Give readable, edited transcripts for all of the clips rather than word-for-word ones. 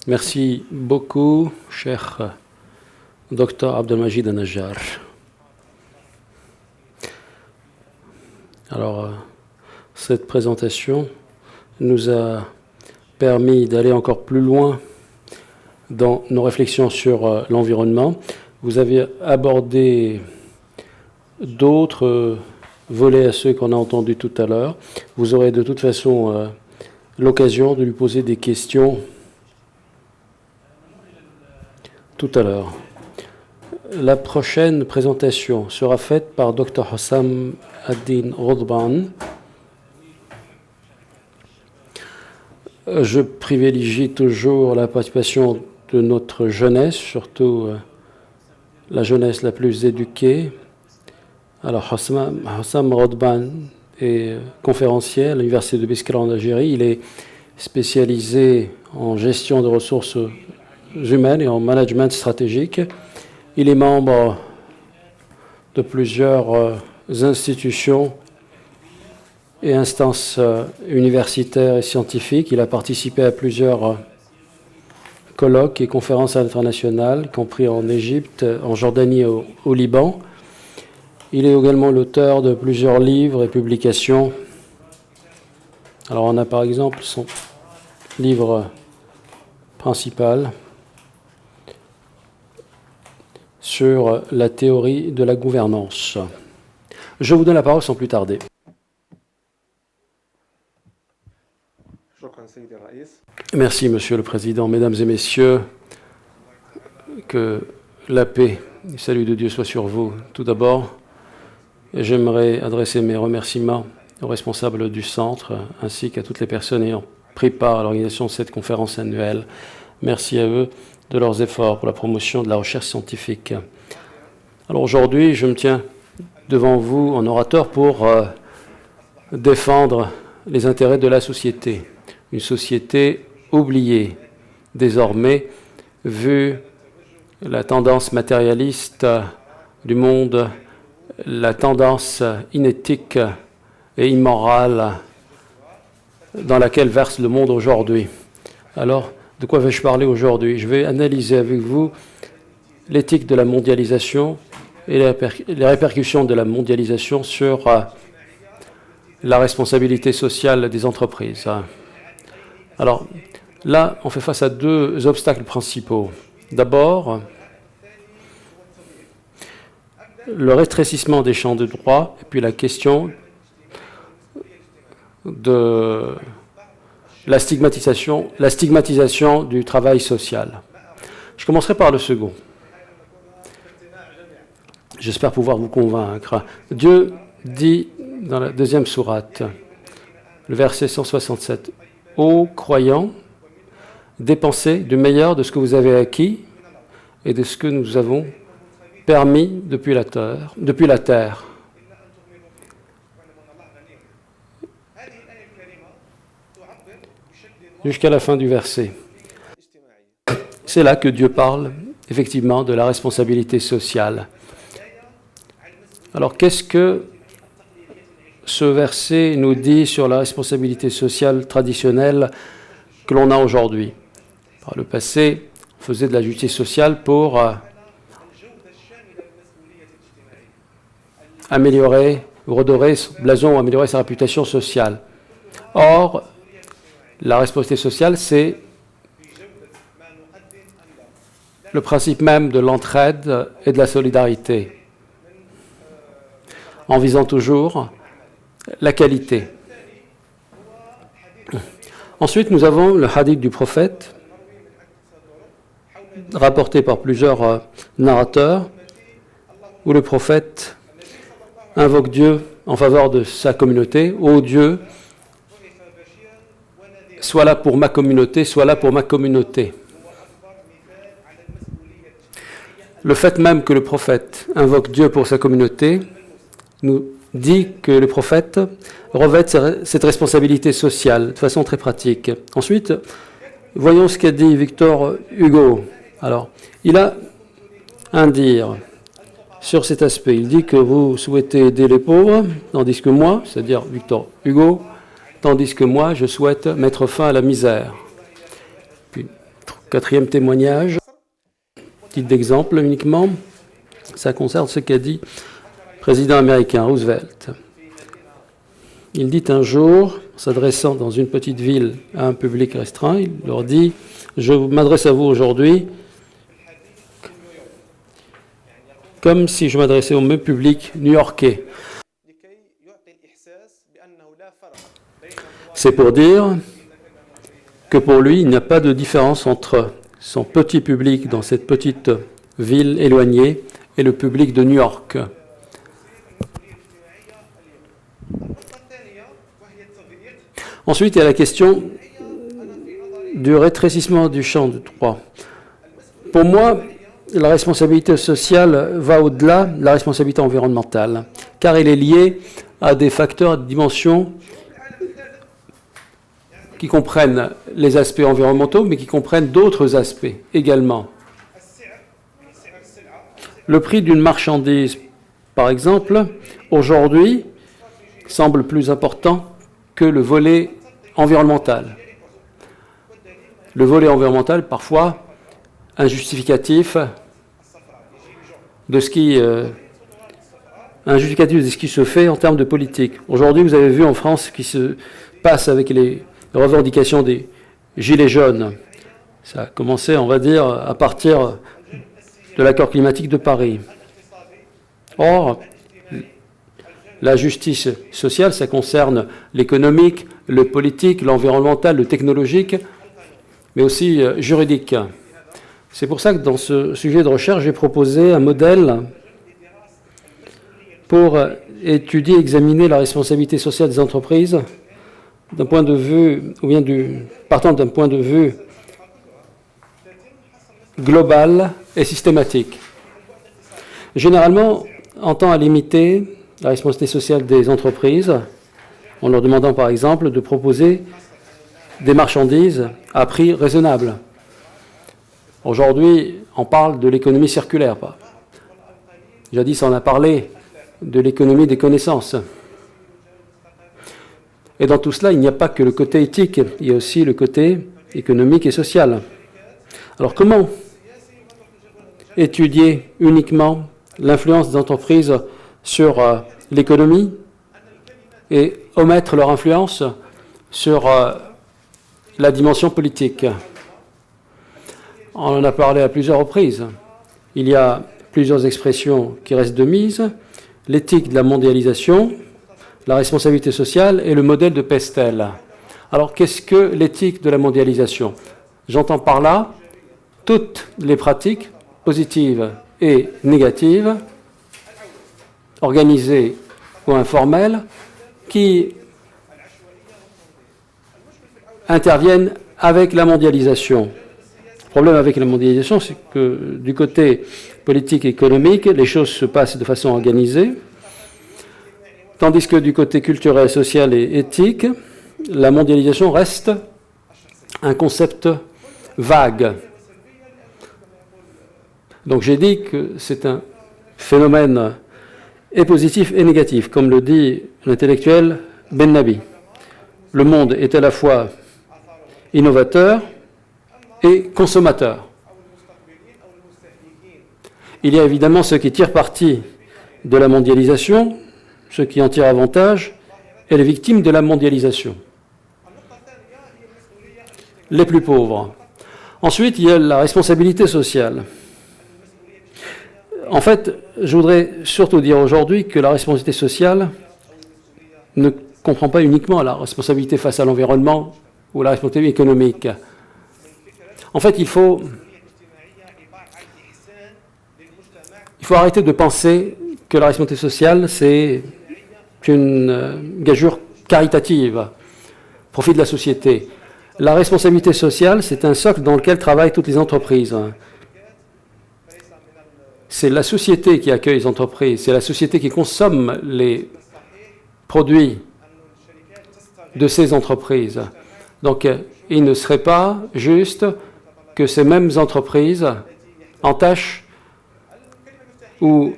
Merci beaucoup, cher Dr Abdelmajid An-Najjar. Alors, cette présentation nous a permis d'aller encore plus loin dans nos réflexions sur l'environnement. Vous avez abordé d'autres volets à ceux qu'on a entendus tout à l'heure. Vous aurez de toute façon l'occasion de lui poser des questions tout à l'heure. La prochaine présentation sera faite par Dr Hossam ad-Din Rodban. Je privilégie toujours la participation de notre jeunesse, surtout la jeunesse la plus éduquée. Alors Hossam Rodban est conférencier à l'Université de Biskra en Algérie. Il est spécialisé en gestion de ressources humaines et en management stratégique. Il est membre de plusieurs institutions et instances universitaires et scientifiques. Il a participé à plusieurs colloques et conférences internationales, y compris en Égypte, en Jordanie et au Liban. Il est également l'auteur de plusieurs livres et publications. Alors on a par exemple son livre principal sur la théorie de la gouvernance. Je vous donne la parole sans plus tarder. Merci, Monsieur le Président. Mesdames et Messieurs, que la paix et le salut de Dieu soient sur vous. Tout d'abord, j'aimerais adresser mes remerciements aux responsables du Centre, ainsi qu'à toutes les personnes ayant pris part à l'organisation de cette conférence annuelle. Merci à eux de leurs efforts pour la promotion de la recherche scientifique. Alors aujourd'hui, je me tiens devant vous en orateur pour défendre les intérêts de la société. Une société oubliée désormais, vu la tendance matérialiste du monde, la tendance inéthique et immorale dans laquelle verse le monde aujourd'hui. Alors, de quoi vais-je parler aujourd'hui? Je vais analyser avec vous l'éthique de la mondialisation et les répercussions de la mondialisation sur la responsabilité sociale des entreprises. Alors, là, on fait face à deux obstacles principaux. D'abord, le rétrécissement des champs de droit, et puis la question de la stigmatisation du travail social. Je commencerai par le second. J'espère pouvoir vous convaincre. Dieu dit dans la deuxième sourate, le verset 167, « Ô croyants, dépensez du meilleur de ce que vous avez acquis et de ce que nous avons permis depuis la terre. » Jusqu'à la fin du verset. C'est là que Dieu parle effectivement de la responsabilité sociale. Alors qu'est-ce que ce verset nous dit sur la responsabilité sociale traditionnelle que l'on a aujourd'hui? Par le passé, on faisait de la justice sociale pour améliorer, redorer son blason, améliorer sa réputation sociale. Or, la responsabilité sociale, c'est le principe même de l'entraide et de la solidarité, en visant toujours la qualité. Ensuite, nous avons le hadith du prophète, rapporté par plusieurs narrateurs, où le prophète invoque Dieu en faveur de sa communauté. « Ô Dieu, sois là pour ma communauté, sois là pour ma communauté. » Le fait même que le prophète invoque Dieu pour sa communauté nous dit que le prophète revêt cette responsabilité sociale de façon très pratique. Ensuite, voyons ce qu'a dit Victor Hugo. Alors, il a un dire sur cet aspect. Il dit que vous souhaitez aider les pauvres, tandis que moi, c'est-à-dire Victor Hugo, tandis que moi, je souhaite mettre fin à la misère. Quatrième témoignage, titre d'exemple uniquement, ça concerne ce qu'a dit le président américain Roosevelt. Il dit un jour, s'adressant dans une petite ville à un public restreint, il leur dit « Je m'adresse à vous aujourd'hui comme si je m'adressais au même public new-yorkais. » C'est pour dire que pour lui, il n'y a pas de différence entre son petit public dans cette petite ville éloignée et le public de New York. Ensuite, il y a la question du rétrécissement du champ du droit. Pour moi, la responsabilité sociale va au-delà de la responsabilité environnementale, car elle est liée à des facteurs de dimension qui comprennent les aspects environnementaux, mais qui comprennent d'autres aspects également. Le prix d'une marchandise, par exemple, aujourd'hui, semble plus important que le volet environnemental. Le volet environnemental, parfois, un justificatif de ce qui se fait en termes de politique. Aujourd'hui, vous avez vu en France ce qui se passe avec les revendications des Gilets jaunes. Ça a commencé, on va dire, à partir de l'accord climatique de Paris. Or, la justice sociale, ça concerne l'économique, le politique, l'environnemental, le technologique, mais aussi juridique. C'est pour ça que dans ce sujet de recherche, j'ai proposé un modèle pour étudier, examiner la responsabilité sociale des entreprises d'un point de vue, ou bien partant d'un point de vue global et systématique. Généralement, on tend à limiter la responsabilité sociale des entreprises en leur demandant par exemple de proposer des marchandises à prix raisonnable. Aujourd'hui, on parle de l'économie circulaire. Jadis, on a parlé de l'économie des connaissances. Et dans tout cela, il n'y a pas que le côté éthique, il y a aussi le côté économique et social. Alors comment étudier uniquement l'influence des entreprises sur l'économie et omettre leur influence sur la dimension politique? On en a parlé à plusieurs reprises. Il y a plusieurs expressions qui restent de mise. L'éthique de la mondialisation, la responsabilité sociale et le modèle de Pestel. Alors, qu'est-ce que l'éthique de la mondialisation? J'entends par là toutes les pratiques positives et négatives, organisées ou informelles, qui interviennent avec la mondialisation. Le problème avec la mondialisation, c'est que du côté politique et économique, les choses se passent de façon organisée, tandis que du côté culturel, social et éthique, la mondialisation reste un concept vague. Donc j'ai dit que c'est un phénomène et positif et négatif, comme le dit l'intellectuel Ben Nabi. Le monde est à la fois innovateur et consommateur. Il y a évidemment ceux qui tirent parti de la mondialisation, ceux qui en tirent avantage, et les victimes de la mondialisation. Les plus pauvres. Ensuite, il y a la responsabilité sociale. En fait, je voudrais surtout dire aujourd'hui que la responsabilité sociale ne comprend pas uniquement la responsabilité face à l'environnement ou la responsabilité économique. En fait, il faut arrêter de penser que la responsabilité sociale, c'est une gageure caritative, profit de la société. La responsabilité sociale, c'est un socle dans lequel travaillent toutes les entreprises. C'est la société qui accueille les entreprises, c'est la société qui consomme les produits de ces entreprises. Donc, il ne serait pas juste que ces mêmes entreprises entachent ou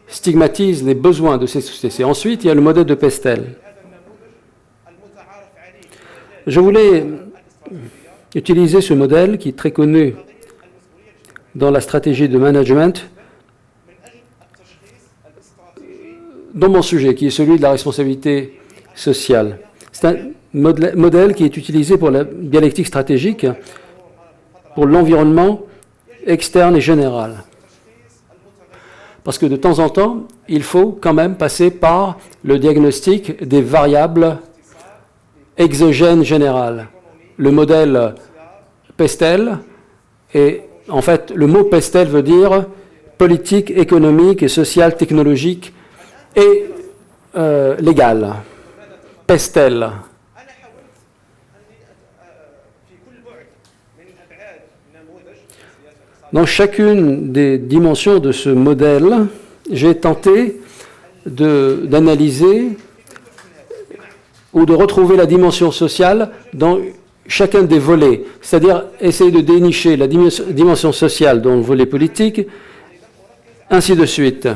stigmatisent les besoins de ces sociétés. Ensuite, il y a le modèle de Pestel. Je voulais utiliser ce modèle qui est très connu dans la stratégie de management dans mon sujet, qui est celui de la responsabilité sociale. C'est un modèle qui est utilisé pour la dialectique stratégique, pour l'environnement externe et général. Parce que de temps en temps, il faut quand même passer par le diagnostic des variables exogènes générales. Le modèle Pestel, et en fait, le mot Pestel veut dire politique, économique et sociale, technologique et légale. Pestel. Dans chacune des dimensions de ce modèle, j'ai tenté d'analyser ou de retrouver la dimension sociale dans chacun des volets, c'est-à-dire essayer de dénicher la dimension sociale dans le volet politique, ainsi de suite.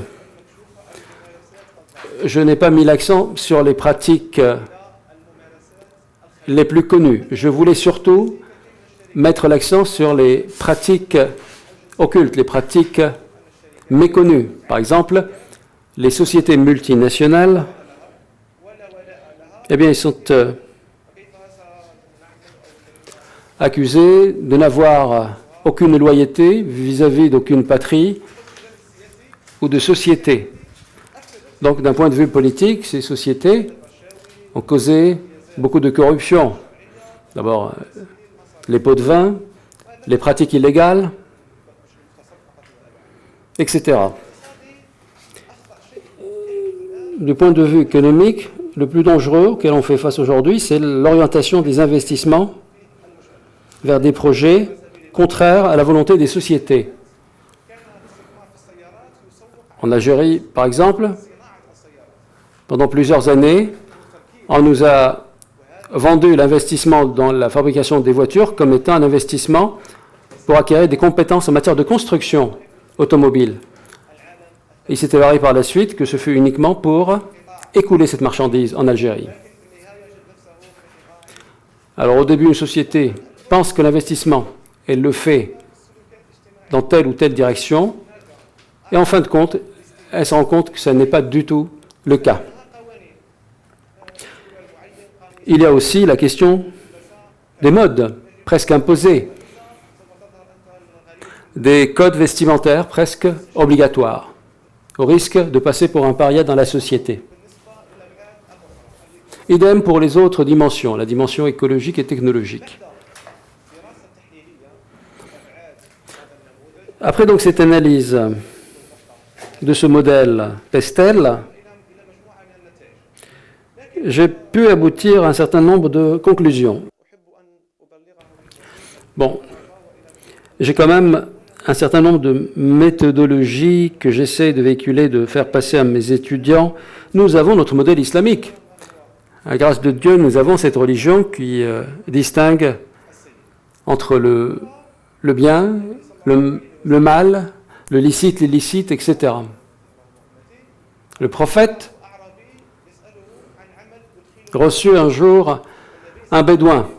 Je n'ai pas mis l'accent sur les pratiques les plus connues. Je voulais surtout mettre l'accent sur les pratiques occultes, les pratiques méconnues. Par exemple, les sociétés multinationales, eh bien, ils sont accusés de n'avoir aucune loyauté vis-à-vis d'aucune patrie ou de société. Donc, d'un point de vue politique, ces sociétés ont causé beaucoup de corruption. D'abord, les pots de vin, les pratiques illégales, etc. Du point de vue économique, le plus dangereux auquel on fait face aujourd'hui, c'est l'orientation des investissements vers des projets contraires à la volonté des sociétés. En Algérie, par exemple, pendant plusieurs années, on nous a vendu l'investissement dans la fabrication des voitures comme étant un investissement pour acquérir des compétences en matière de construction automobile. Il s'est avéré par la suite que ce fut uniquement pour écouler cette marchandise en Algérie. Alors au début, une société pense que l'investissement, elle le fait dans telle ou telle direction, et en fin de compte, elle se rend compte que ce n'est pas du tout le cas. Il y a aussi la question des modes presque imposés, des codes vestimentaires presque obligatoires, au risque de passer pour un paria dans la société. Idem pour les autres dimensions, la dimension écologique et technologique. Après donc cette analyse de ce modèle Pestel, j'ai pu aboutir à un certain nombre de conclusions. Bon, j'ai quand même un certain nombre de méthodologies que j'essaie de véhiculer, de faire passer à mes étudiants. Nous avons notre modèle islamique. À la grâce de Dieu, nous avons cette religion qui distingue entre le bien, le mal, le licite, l'illicite, etc. Le prophète reçut un jour un bédouin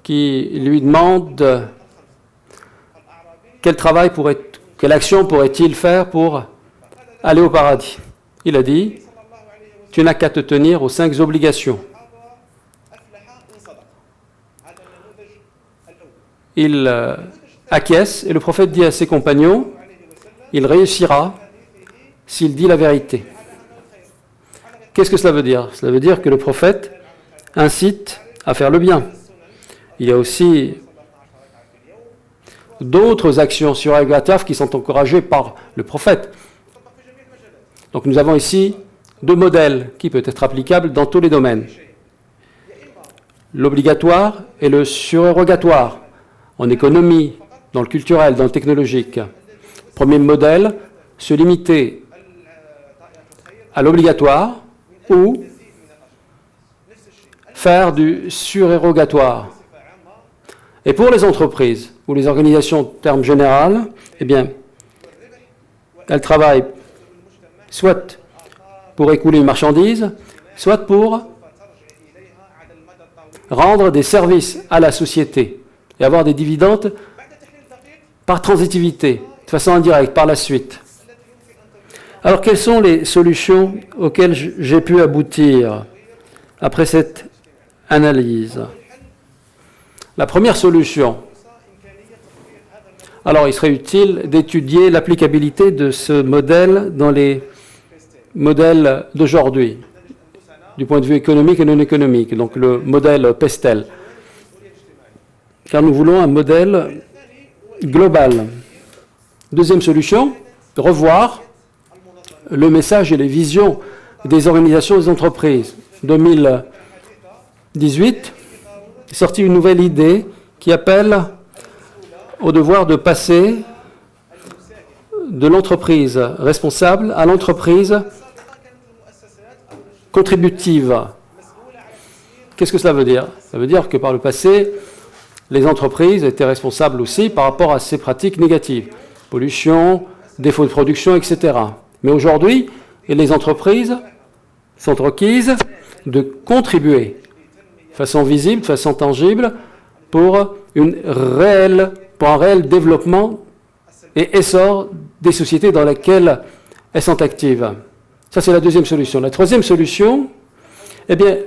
qui lui demande quelle action pourrait-il faire pour aller au paradis. Il a dit, tu n'as qu'à te tenir aux 5 obligations. Il acquiesce et le prophète dit à ses compagnons, il réussira s'il dit la vérité. Qu'est-ce que cela veut dire? Cela veut dire que le prophète incite à faire le bien. Il y a aussi d'autres actions surrogatives qui sont encouragées par le prophète. Donc nous avons ici 2 modèles qui peuvent être applicables dans tous les domaines. L'obligatoire et le surérogatoire, en économie, dans le culturel, dans le technologique. Premier modèle, se limiter à l'obligatoire ou faire du surérogatoire. Et pour les entreprises ou les organisations de terme général, eh bien, elles travaillent soit pour écouler une marchandise, soit pour rendre des services à la société. et avoir des dividendes par transitivité, de façon indirecte, par la suite. Alors, quelles sont les solutions auxquelles j'ai pu aboutir après cette analyse? La première solution, alors il serait utile d'étudier l'applicabilité de ce modèle dans les modèles d'aujourd'hui, du point de vue économique et non économique, donc le modèle Pestel, car nous voulons un modèle global. Deuxième solution, revoir le message et les visions des organisations et des entreprises. 2018 est sortie une nouvelle idée qui appelle au devoir de passer de l'entreprise responsable à l'entreprise contributive. Qu'est-ce que cela veut dire? Ça veut dire que par le passé, les entreprises étaient responsables aussi par rapport à ces pratiques négatives, pollution, défaut de production, etc. Mais aujourd'hui, les entreprises sont requises de contribuer de façon visible, de façon tangible, pour un réel développement et essor des sociétés dans lesquelles elles sont actives. Ça, c'est la deuxième solution. La troisième solution, eh bien,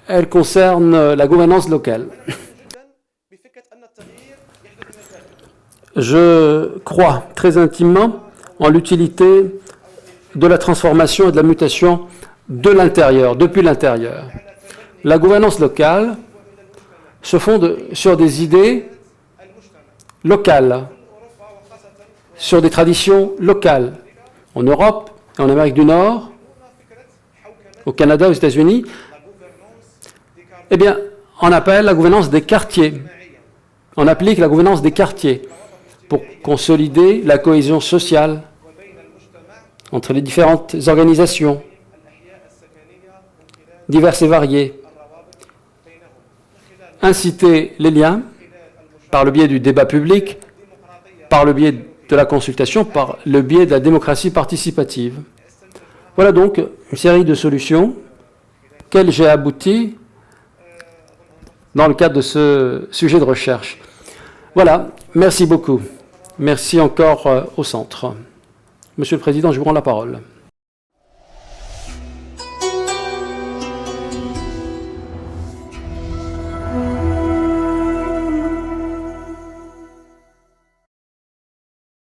elle concerne la gouvernance locale. Je crois très intimement en l'utilité de la transformation et de la mutation de l'intérieur, depuis l'intérieur. La gouvernance locale se fonde sur des idées locales, sur des traditions locales. En Europe, en Amérique du Nord, au Canada, aux États-Unis, eh bien, on appelle la gouvernance des quartiers. On applique la gouvernance des quartiers pour consolider la cohésion sociale entre les différentes organisations, diverses et variées. Inciter les liens par le biais du débat public, par le biais de la consultation, par le biais de la démocratie participative. Voilà donc une série de solutions auxquelles j'ai abouti dans le cadre de ce sujet de recherche. Voilà, merci beaucoup. Merci encore au centre. Monsieur le Président, je vous rends la parole.